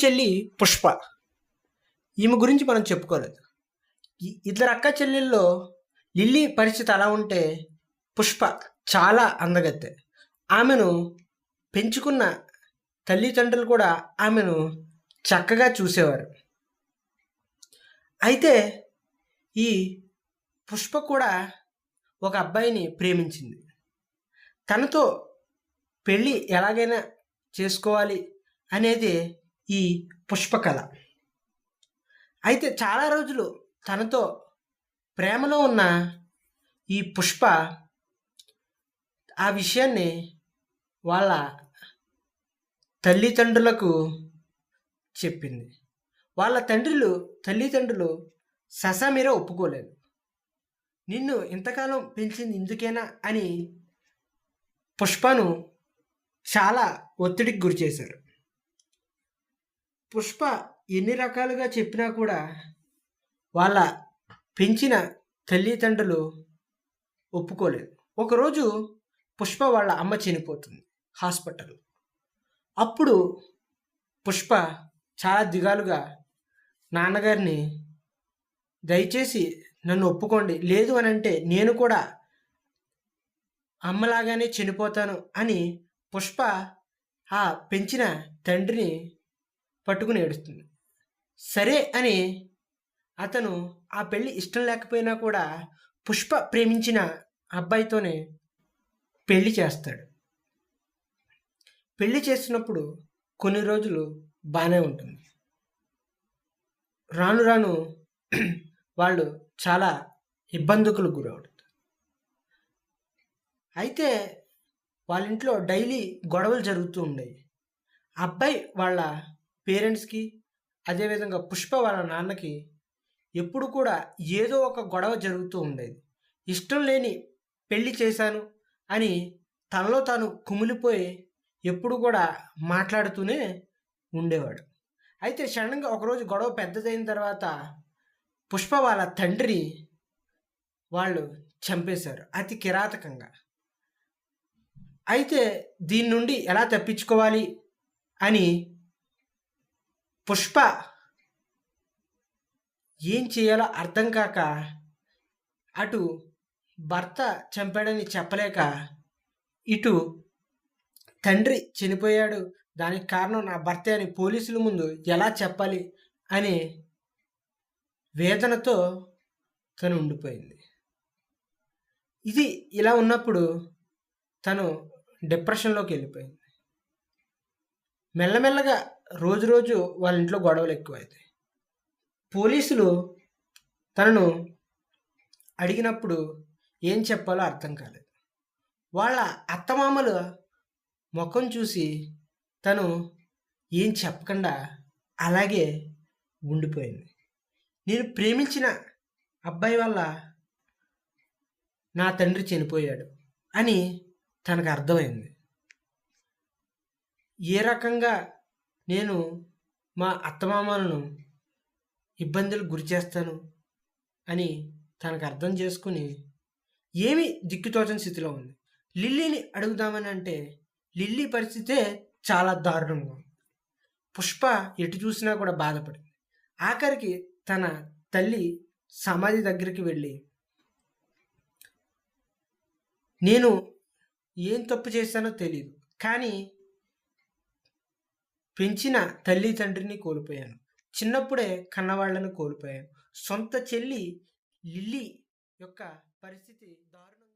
చెల్లి పుష్ప. ఈమె గురించి మనం చెప్పుకోలేదు. ఇద్దరు అక్క చెల్లెల్లో లిల్లీ పరిస్థితి అలా ఉంటే, పుష్ప చాలా అందగత్తె. ఆమెను పెంచుకున్న తల్లిదండ్రులు కూడా ఆమెను చక్కగా చూసేవారు. అయితే ఈ పుష్ప కూడా ఒక అబ్బాయిని ప్రేమించింది. తనతో పెళ్ళి ఎలాగైనా చేసుకోవాలి అనేది ఈ పుష్ప కళ. అయితే చాలా రోజులు తనతో ప్రేమలో ఉన్న ఈ పుష్ప ఆ విషయాన్ని వాళ్ళ తల్లిదండ్రులకు చెప్పింది. వాళ్ళ తల్లిదండ్రులు ససమీర ఒప్పుకోలేదు. నిన్ను ఇంతకాలం పెంచింది ఇందుకేనా అని పుష్పను చాలా ఒత్తిడికి గురి చేశారు. పుష్ప ఎన్ని రకాలుగా చెప్పినా కూడా వాళ్ళ పెంచిన తల్లిదండ్రులు ఒప్పుకోలేదు. ఒకరోజు పుష్ప వాళ్ళ అమ్మ చనిపోతుంది హాస్పిటల్. అప్పుడు పుష్ప చాలా దిగాలుగా నాన్నగారిని, దయచేసి నన్ను ఒప్పుకోండి, లేదు అని అంటే నేను కూడా అమ్మలాగానే చనిపోతాను అని పుష్ప ఆ పెంచిన తండ్రిని పట్టుకుని ఏడుస్తుంది. సరే అని అతను ఆ పెళ్ళి ఇష్టం లేకపోయినా కూడా పుష్ప ప్రేమించిన అబ్బాయితోనే పెళ్లి చేస్తాడు. పెళ్లి చేసినప్పుడు కొన్ని రోజులు బాగానే ఉంటుంది. రాను రాను వాళ్ళు చాలా ఇబ్బందులకు గురవుతారు. అయితే వాళ్ళ ఇంట్లో డైలీ గొడవలు జరుగుతూ ఉండేవి. అబ్బాయి వాళ్ళ పేరెంట్స్కి, అదేవిధంగా పుష్ప వాళ్ళ నాన్నకి ఎప్పుడు కూడా ఏదో ఒక గొడవ జరుగుతూ ఉండేది. ఇష్టం లేని పెళ్లి చేశాను అని తనలో తాను కుమిలిపోయి ఎప్పుడు కూడా మాట్లాడుతూనే ఉండేవాడు. అయితే సడన్గా ఒకరోజు గొడవ పెద్దదైన తర్వాత పుష్ప వాళ్ళ తండ్రి వాళ్ళు చంపేశారు అతి కిరాతకంగా. అయితే దీని నుండి ఎలా తప్పించుకోవాలి అని పుష్ప ఏం చేయాలో అర్థం కాక, అటు భర్త చంపాడని చెప్పలేక, ఇటు తండ్రి చనిపోయాడు, దానికి కారణం నా భర్తే అని పోలీసుల ముందు ఎలా చెప్పాలి అనే వేదనతో తను ఉండిపోయింది. ఇది ఇలా ఉన్నప్పుడు తను డిప్రెషన్లోకి వెళ్ళిపోయింది. మెల్లమెల్లగా రోజు రోజు వాళ్ళ ఇంట్లో గొడవలు ఎక్కువైతాయి. పోలీసులు తనను అడిగినప్పుడు ఏం చెప్పాలో అర్థం కాలేదు. వాళ్ళ అత్తమామల ముఖం చూసి తను ఏం చెప్పకుండా అలాగే ఉండిపోయింది. నేను ప్రేమించిన అబ్బాయి వల్ల నా తండ్రి చనిపోయాడు అని తనకు అర్థమైంది. ఏ రకంగా నేను మా అత్తమామలను ఇబ్బందులకు గురి చేస్తాను అని తనకు అర్థం చేసుకుని ఏమీ దిక్కుతోచని స్థితిలో ఉంది. లిల్లీని అడుగుదామని అంటే లిల్లీ పరిస్థితే చాలా దారుణంగా ఉంది. పుష్ప ఎటు చూసినా కూడా బాధపడింది. ఆఖరికి తన తల్లి సమాధి దగ్గరికి వెళ్ళి, నేను ఏం తప్పు చేశానో తెలియదు, కానీ పెంచిన తల్లి తండ్రిని కోల్పోయాను, చిన్నప్పుడే కన్నవాళ్లను కోల్పోయాను. సొంత చెల్లి లిల్లీ యొక్క పరిస్థితి దారుణంగా